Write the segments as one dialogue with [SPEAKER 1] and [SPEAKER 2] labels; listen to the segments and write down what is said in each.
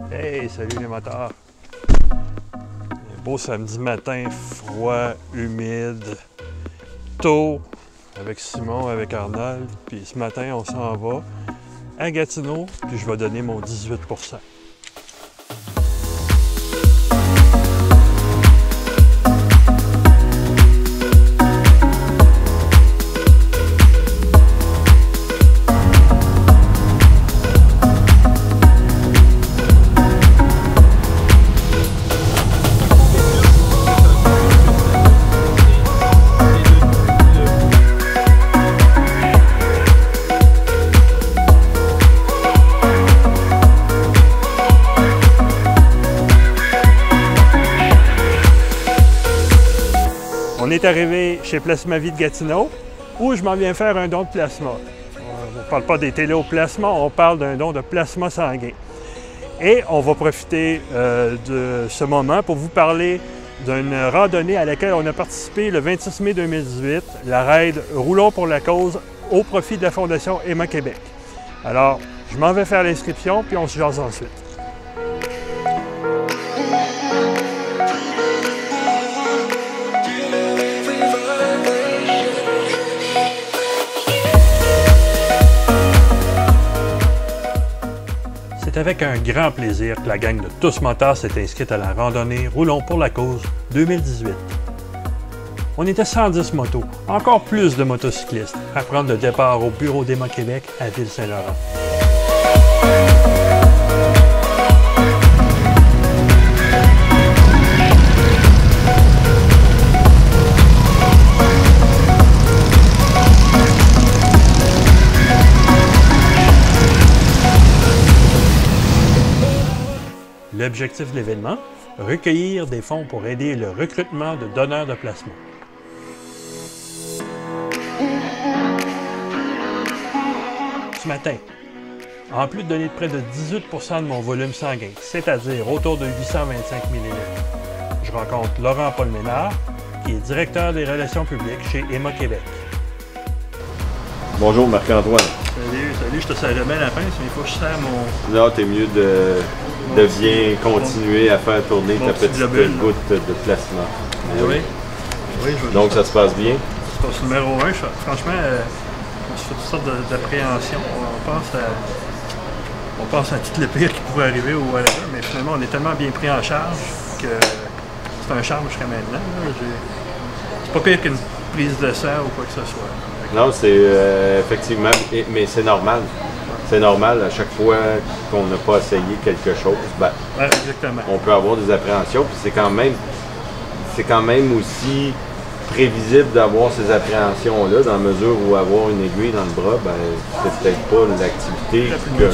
[SPEAKER 1] Hey, salut les motards! Un beau samedi matin, froid, humide, tôt, avec Simon, avec Arnold. Puis ce matin, on s'en va à Gatineau, puis je vais donner mon 18%. On est arrivé chez Plasmavie de Gatineau, où je m'en viens faire un don de plasma. On ne parle pas des télés au plasma, on parle d'un don de plasma sanguin. Et on va profiter de ce moment pour vous parler d'une randonnée à laquelle on a participé le 26 mai 2018, la raid Roulons pour la cause au profit de la Fondation Emma Québec. Alors, je m'en vais faire l'inscription, puis on se jase ensuite. C'est avec un grand plaisir que la gang de Tous Motards s'est inscrite à la randonnée Roulons pour la cause 2018. On était 110 motos, encore plus de motocyclistes, à prendre le départ au bureau d'Emma Québec à Ville-Saint-Laurent. L'objectif de l'événement, recueillir des fonds pour aider le recrutement de donneurs de plasma. Ce matin, en plus de donner près de 18% de mon volume sanguin, c'est-à-dire autour de 825 ml, je rencontre Laurent-Paul Ménard, qui est directeur des relations publiques chez Emma Québec.
[SPEAKER 2] Bonjour Marc-Antoine.
[SPEAKER 1] Salut, je te serre jamais la pince, mais il faut que je serre mon...
[SPEAKER 2] Là, t'es mieux de bien continuer à faire tourner ta petite goutte de plasma.
[SPEAKER 1] Oui.
[SPEAKER 2] Donc ça se passe bien?
[SPEAKER 1] Ça se passe numéro 1. Franchement, on se fait toutes sortes d'appréhensions. On pense à tout le pire qui pourrait arriver ou whatever, mais finalement, on est tellement bien pris en charge que c'est un charme jusqu'à maintenant. C'est pas pire qu'une prise de sang ou quoi que ce soit.
[SPEAKER 2] Non, c'est effectivement, mais c'est normal. C'est normal, à chaque fois qu'on n'a pas essayé quelque chose, ben,
[SPEAKER 1] exactement.
[SPEAKER 2] On peut avoir des appréhensions, puis c'est quand même aussi prévisible d'avoir ces appréhensions-là, dans la mesure où avoir une aiguille dans le bras, ben, c'est peut-être pas l'activité qu'on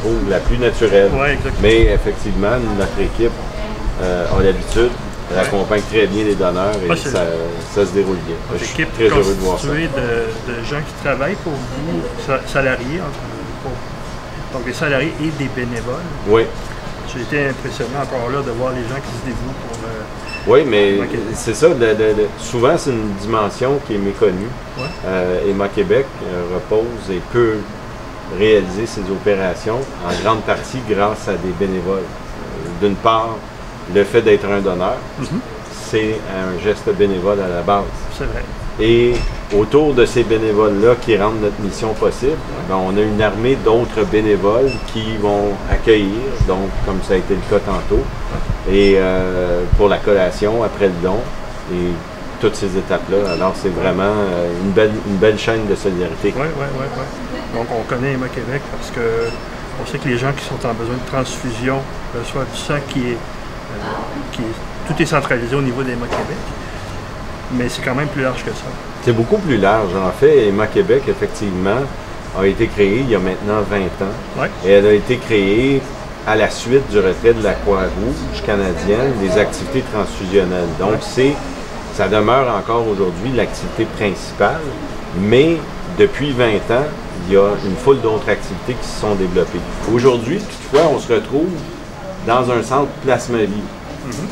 [SPEAKER 2] trouve la plus naturelle.
[SPEAKER 1] Ouais, exactement.
[SPEAKER 2] Mais effectivement, notre équipe a l'habitude. Elle accompagne très bien les donneurs et ça se déroule bien. Je suis très heureux de voir ça.
[SPEAKER 1] Constituée de gens qui travaillent pour vous, salariés, donc des salariés et des bénévoles.
[SPEAKER 2] Oui.
[SPEAKER 1] J'ai été impressionné encore là de voir les gens qui se dévouent pour...
[SPEAKER 2] Oui, mais c'est ça. Souvent, c'est une dimension qui est méconnue. Ouais. Emma Québec repose et peut réaliser ses opérations en grande partie grâce à des bénévoles. D'une part, le fait d'être un donneur, c'est un geste bénévole à la base.
[SPEAKER 1] C'est vrai.
[SPEAKER 2] Et autour de ces bénévoles-là qui rendent notre mission possible, ben, on a une armée d'autres bénévoles qui vont accueillir, donc comme ça a été le cas tantôt, et pour la collation après le don, et toutes ces étapes-là. Alors c'est vraiment une belle chaîne de solidarité.
[SPEAKER 1] Oui. Donc on connaît Emma Québec parce que on sait que les gens qui sont en besoin de transfusion reçoivent du sang tout est centralisé au niveau d'Emma Québec, mais c'est quand même plus large que ça.
[SPEAKER 2] C'est beaucoup plus large. En fait, Emma Québec, effectivement, a été créée il y a maintenant 20 ans. Ouais. Et elle a été créée à la suite du retrait de la Croix-Rouge canadienne des activités transfusionnelles. Donc, ça demeure encore aujourd'hui l'activité principale, mais depuis 20 ans, il y a une foule d'autres activités qui se sont développées. Aujourd'hui, toutefois, on se retrouve dans un centre Plasmavie.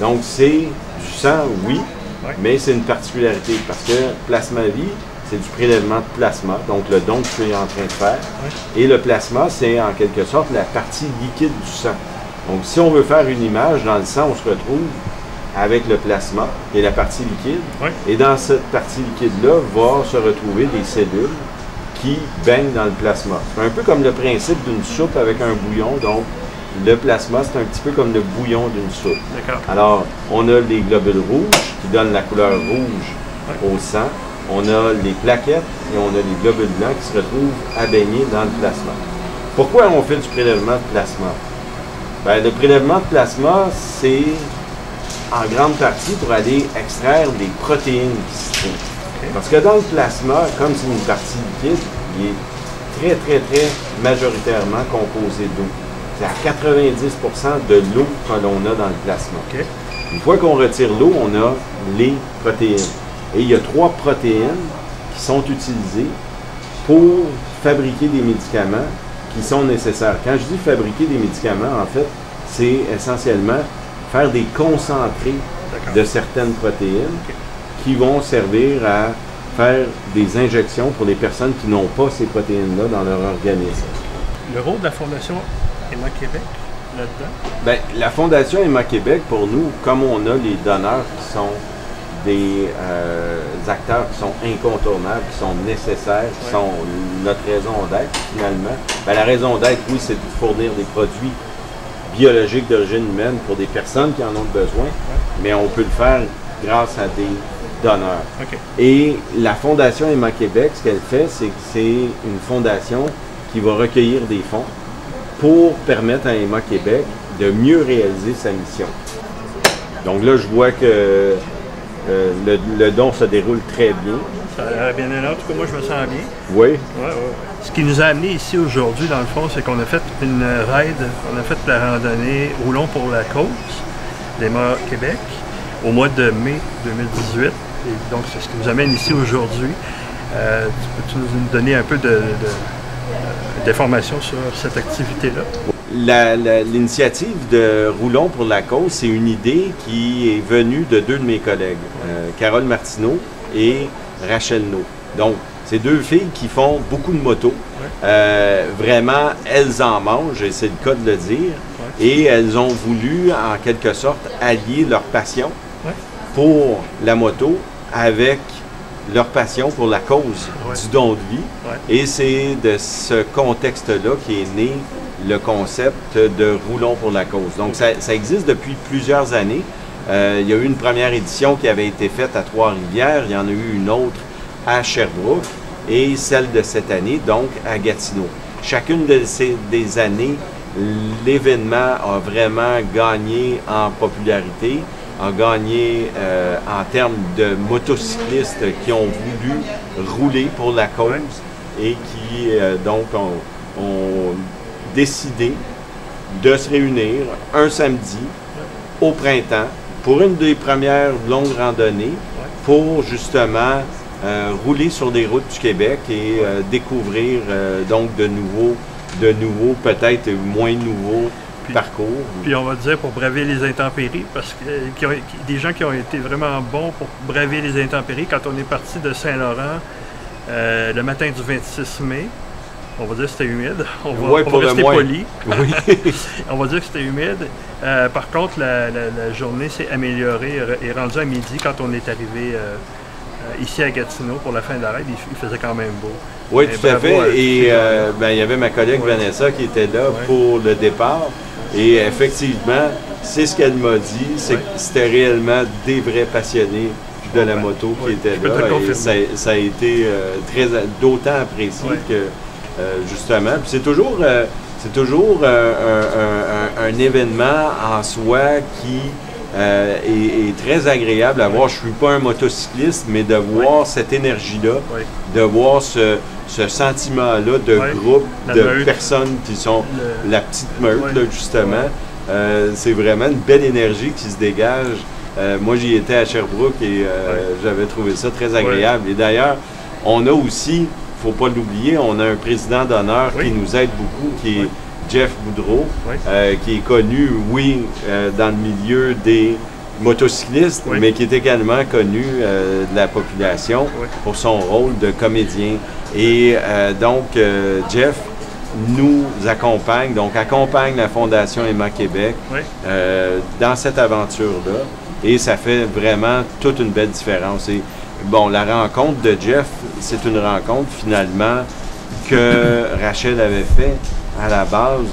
[SPEAKER 2] Donc, c'est du sang, oui, mais c'est une particularité parce que Plasmavie, c'est du prélèvement de plasma, donc le don que tu es en train de faire. Et le plasma, c'est en quelque sorte la partie liquide du sang. Donc, si on veut faire une image, dans le sang, on se retrouve avec le plasma, qui est la partie liquide.
[SPEAKER 1] Oui.
[SPEAKER 2] Et dans cette partie liquide-là, va se retrouver des cellules qui baignent dans le plasma. C'est un peu comme le principe d'une soupe avec un bouillon. Donc, le plasma, c'est un petit peu comme le bouillon d'une soupe. Alors, on a les globules rouges qui donnent la couleur rouge au sang. On a les plaquettes et on a les globules blancs qui se retrouvent à baigner dans le plasma. Pourquoi on fait du prélèvement de plasma? Bien, le prélèvement de plasma, c'est en grande partie pour aller extraire des protéines qui se trouvent. Parce que dans le plasma, comme c'est une partie liquide, il est très majoritairement composé d'eau. C'est à 90% de l'eau que l'on a dans le plasma. Une fois qu'on retire l'eau, on a les protéines. Et il y a 3 protéines qui sont utilisées pour fabriquer des médicaments qui sont nécessaires. Quand je dis fabriquer des médicaments, en fait, c'est essentiellement faire des concentrés de certaines protéines qui vont servir à faire des injections pour les personnes qui n'ont pas ces protéines-là dans leur organisme.
[SPEAKER 1] Le rôle de la Fondation Héma-Québec là-dedans? Bien,
[SPEAKER 2] la Fondation Héma-Québec, pour nous, comme on a les donneurs qui sont des acteurs qui sont incontournables, qui sont nécessaires, qui sont notre raison d'être, finalement. Bien, la raison d'être, oui, c'est de fournir des produits biologiques d'origine humaine pour des personnes qui en ont besoin, mais on peut le faire grâce à des donneurs. Et la Fondation Héma-Québec, ce qu'elle fait, c'est que c'est une fondation qui va recueillir des fonds pour permettre à Héma-Québec de mieux réaliser sa mission. Donc là, je vois que le don se déroule très bien.
[SPEAKER 1] Ça a l'air bien en tout cas, moi je me sens bien.
[SPEAKER 2] Oui.
[SPEAKER 1] Ce qui nous a amené ici aujourd'hui, dans le fond, c'est qu'on a fait une raid, on a fait la randonnée Roulons pour la cause d'Héma-Québec au mois de mai 2018. Et donc c'est ce qui nous amène ici aujourd'hui. Peux-tu nous donner un peu d'informations sur cette activité-là?
[SPEAKER 2] L'initiative de Roulons pour la cause, c'est une idée qui est venue de 2 de mes collègues, Carole Martineau et Rachel No. Donc, c'est 2 filles qui font beaucoup de motos. Vraiment, elles en mangent, et c'est le cas de le dire. Et elles ont voulu, en quelque sorte, allier leur passion pour la moto avec leur passion pour la cause du don de vie. Et c'est de ce contexte-là qui est né le concept de Roulons pour la cause. Donc, ça existe depuis plusieurs années. Il y a eu une première édition qui avait été faite à Trois-Rivières. Il y en a eu une autre à Sherbrooke et celle de cette année, donc, à Gatineau. Chacune de des années, l'événement a vraiment gagné en popularité, a gagné en termes de motocyclistes qui ont voulu rouler pour la cause et qui, donc, ont décidé de se réunir un samedi au printemps pour une des premières longues randonnées pour justement rouler sur des routes du Québec et découvrir donc de nouveaux, peut-être moins nouveaux parcours.
[SPEAKER 1] Puis on va dire pour braver les intempéries, parce que des gens qui ont été vraiment bons pour braver les intempéries. Quand on est parti de Saint-Laurent le matin du 26 mai, on va dire que c'était humide. On va rester poli. On va dire que c'était humide. Par contre, la journée s'est améliorée et rendue à midi quand on est arrivé ici à Gatineau pour la fin de la raid. Il faisait quand même beau.
[SPEAKER 2] Oui, tout à fait. Et il y avait ma collègue Vanessa qui était là pour le départ. Et effectivement, c'est ce qu'elle m'a dit, c'est que c'était réellement des vrais passionnés de la moto qui étaient là. Et ça a été d'autant apprécié que justement, puis c'est toujours un événement en soi qui est très agréable à voir. Je ne suis pas un motocycliste, mais de voir cette énergie-là, de voir ce sentiment-là de groupe, de personnes qui sont la petite meute, là, justement, c'est vraiment une belle énergie qui se dégage. Moi, j'y étais à Sherbrooke et j'avais trouvé ça très agréable. Et d'ailleurs, on a aussi, il ne faut pas l'oublier, on a un président d'honneur qui nous aide beaucoup, qui est Jeff Boudreau, qui est connu, dans le milieu des motocyclistes, mais qui est également connu de la population pour son rôle de comédien. Et donc, Jeff nous accompagne, donc accompagne la Fondation Emma Québec dans cette aventure-là. Et ça fait vraiment toute une belle différence. Et bon, la rencontre de Jeff, c'est une rencontre finalement que Rachel avait fait à la base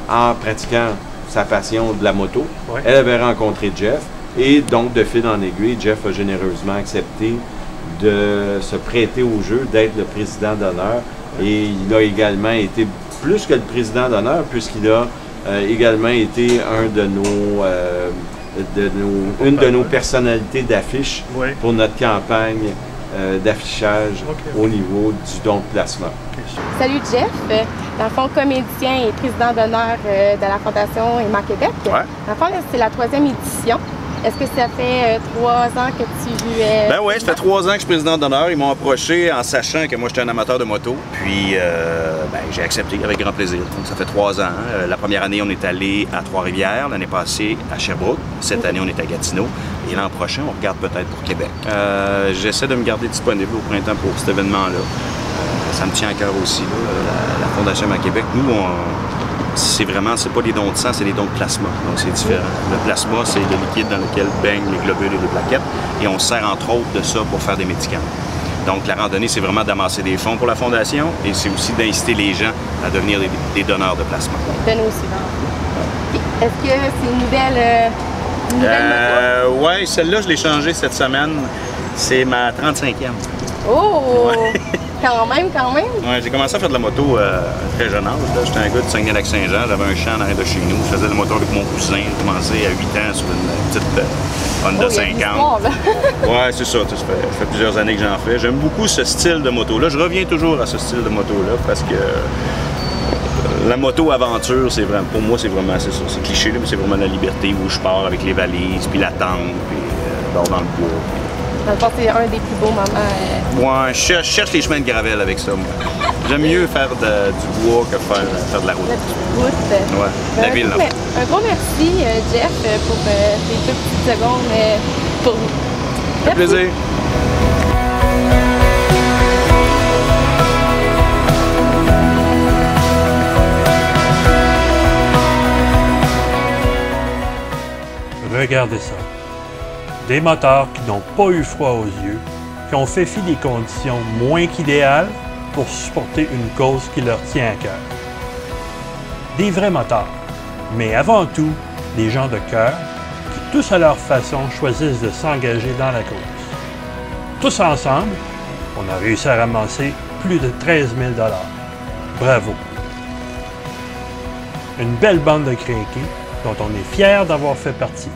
[SPEAKER 2] en pratiquant sa passion de la moto. Elle avait rencontré Jeff et donc de fil en aiguille, Jeff a généreusement accepté de se prêter au jeu, d'être le président d'honneur. Et il a également été plus que le président d'honneur puisqu'il a également été une de nos personnalités d'affiche pour notre campagne d'affichage au niveau du don de plasma.
[SPEAKER 3] Salut Jeff, dans le fond comédien et président d'honneur de la Fondation Emma Québec. Dans le fond, c'est la 3e édition. Est-ce que ça fait 3 ans que tu es...
[SPEAKER 4] Ben oui, ça fait 3 ans que je suis président d'honneur. Ils m'ont approché en sachant que moi, j'étais un amateur de moto. Puis, j'ai accepté avec grand plaisir. Donc, ça fait 3 ans. La première année, on est allé à Trois-Rivières. L'année passée, à Sherbrooke. Cette année, on est à Gatineau. Et l'an prochain, on regarde peut-être pour Québec. J'essaie de me garder disponible au printemps pour cet événement-là. Ça me tient à cœur aussi, la Fondation Emma Québec. Nous, c'est pas des dons de sang, c'est des dons de plasma. Donc, c'est différent. Le plasma, c'est le liquide dans lequel baignent les globules et les plaquettes. Et on se sert, entre autres, de ça pour faire des médicaments. Donc, la randonnée, c'est vraiment d'amasser des fonds pour la Fondation et c'est aussi d'inciter les gens à devenir des donneurs de plasma.
[SPEAKER 3] Donner aussi. Est-ce que c'est une nouvelle moto?
[SPEAKER 4] Oui, celle-là, je l'ai changée cette semaine. C'est ma 35e.
[SPEAKER 3] Oh! Quand même!
[SPEAKER 4] Ouais, j'ai commencé à faire de la moto à très jeune âge. J'étais un gars de Saguenay-Lac-Saint-Jean, j'avais un champ en arrière de chez nous. Je faisais de la moto avec mon cousin. J'ai commencé à 8 ans sur une petite Honda 50. Ouais, c'est ça. Ça fait plusieurs années que j'en fais. J'aime beaucoup ce style de moto-là. Je reviens toujours à ce style de moto-là parce que la moto aventure, c'est vraiment, pour moi, c'est vraiment ça. C'est cliché, mais c'est vraiment la liberté où je pars avec les valises, puis la tente, puis dors dans le bois.
[SPEAKER 3] Dans le fond, c'est un des plus beaux moments.
[SPEAKER 4] Ouais, je cherche les chemins de gravel avec ça, moi. J'aime mieux faire du bois que faire de la route.
[SPEAKER 3] La route.
[SPEAKER 4] Ouais, la ville.
[SPEAKER 3] Un gros merci, Jeff, pour ces 2 petites secondes pour nous.
[SPEAKER 4] Ça fait plaisir.
[SPEAKER 1] Regardez ça. Des motards qui n'ont pas eu froid aux yeux, qui ont fait fi des conditions moins qu'idéales pour supporter une cause qui leur tient à cœur. Des vrais motards, mais avant tout, des gens de cœur qui, tous à leur façon, choisissent de s'engager dans la cause. Tous ensemble, on a réussi à ramasser plus de 13 000 $. Bravo! Une belle bande de crinqués dont on est fiers d'avoir fait partie.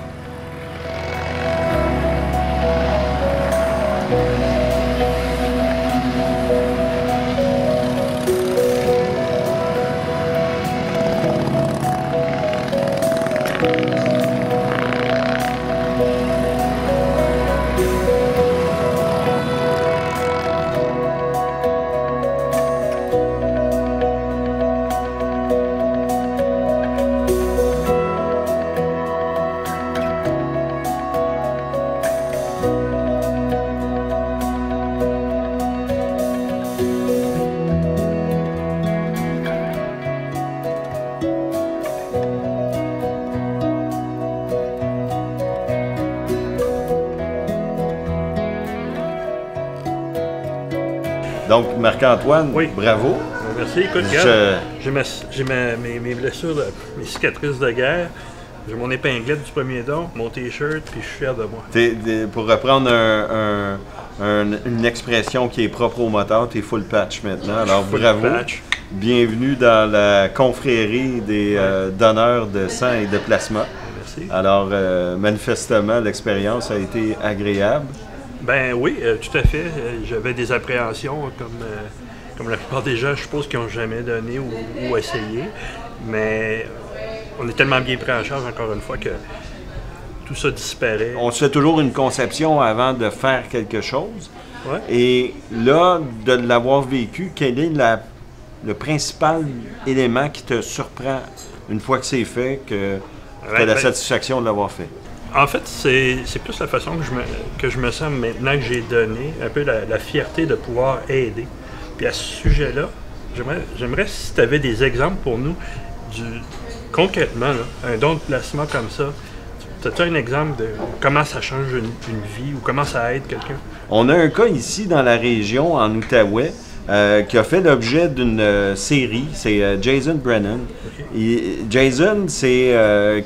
[SPEAKER 2] Donc, Marc-Antoine, bravo.
[SPEAKER 1] Merci. Écoute, j'ai mes blessures, mes cicatrices de guerre. J'ai mon épinglette du premier don, mon T-shirt, puis je suis fier de moi.
[SPEAKER 2] Pour reprendre une expression qui est propre au moteur, tu es full patch maintenant. Alors, bravo. Bienvenue dans la confrérie des donneurs de sang et de plasma.
[SPEAKER 1] Merci.
[SPEAKER 2] Alors, manifestement, l'expérience a été agréable.
[SPEAKER 1] Ben oui, tout à fait. J'avais des appréhensions comme la plupart des gens, je suppose, qui n'ont jamais donné ou essayé. Mais on est tellement bien pris en charge, encore une fois, que tout ça disparaît.
[SPEAKER 2] On se fait toujours une conception avant de faire quelque chose.
[SPEAKER 1] Ouais.
[SPEAKER 2] Et là, de l'avoir vécu, quel est le principal élément qui te surprend une fois que c'est fait, que tu as la satisfaction de l'avoir fait?
[SPEAKER 1] En fait, c'est plus la façon que je me sens maintenant que j'ai donné, un peu la fierté de pouvoir aider. Puis à ce sujet-là, J'aimerais si tu avais des exemples pour nous, concrètement, là, un don de plasma comme ça. As-tu un exemple de comment ça change une vie ou comment ça aide quelqu'un?
[SPEAKER 2] On a un cas ici dans la région, en Outaouais, qui a fait l'objet d'une série. C'est Jason Brennan. Okay. Jason, c'est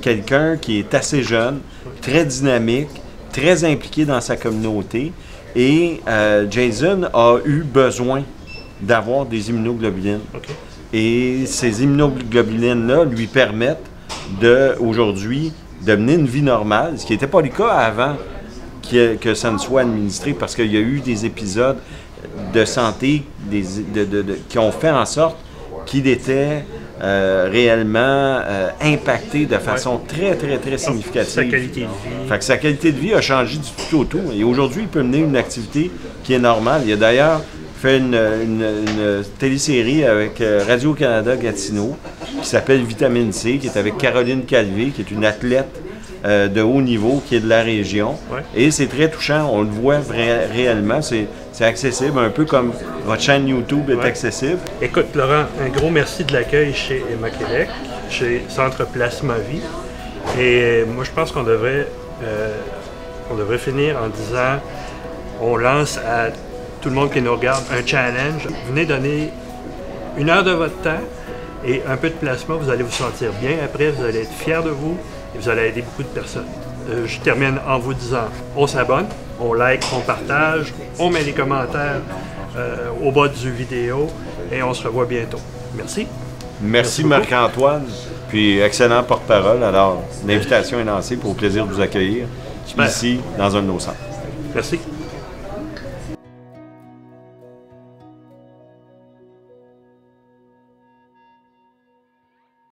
[SPEAKER 2] quelqu'un qui est assez jeune, très dynamique, très impliqué dans sa communauté. Et Jason a eu besoin d'avoir des immunoglobulines. Okay. Et ces immunoglobulines-là lui permettent aujourd'hui de mener une vie normale, ce qui n'était pas le cas avant que ça ne soit administré, parce qu'il y a eu des épisodes de santé qui ont fait en sorte qu'il était réellement impacté de façon très, très, très significative.
[SPEAKER 1] Sa qualité de vie.
[SPEAKER 2] Fait que sa qualité de vie a changé du tout au tout. Et aujourd'hui, il peut mener une activité qui est normale. Il a d'ailleurs fait une télésérie avec Radio-Canada Gatineau qui s'appelle Vitamine C, qui est avec Caroline Calvé, qui est une athlète de haut niveau, qui est de la région. Ouais. Et c'est très touchant, on le voit réellement, c'est accessible, un peu comme votre chaîne YouTube est accessible.
[SPEAKER 1] Écoute, Laurent, un gros merci de l'accueil chez Emma Québec, chez Centre Plasma Vie. Et moi, je pense qu'on devrait finir en disant, on lance à tout le monde qui nous regarde un challenge. Venez donner 1 heure de votre temps et un peu de plasma, vous allez vous sentir bien. Après, vous allez être fiers de vous et vous allez aider beaucoup de personnes. Je termine en vous disant, on s'abonne, on like, on partage, on met les commentaires au bas du vidéo et on se revoit bientôt. Merci.
[SPEAKER 2] Merci Marc-Antoine, puis excellent porte-parole. Alors, l'invitation est lancée pour le plaisir de vous accueillir ici, dans un de nos centres.
[SPEAKER 1] Merci.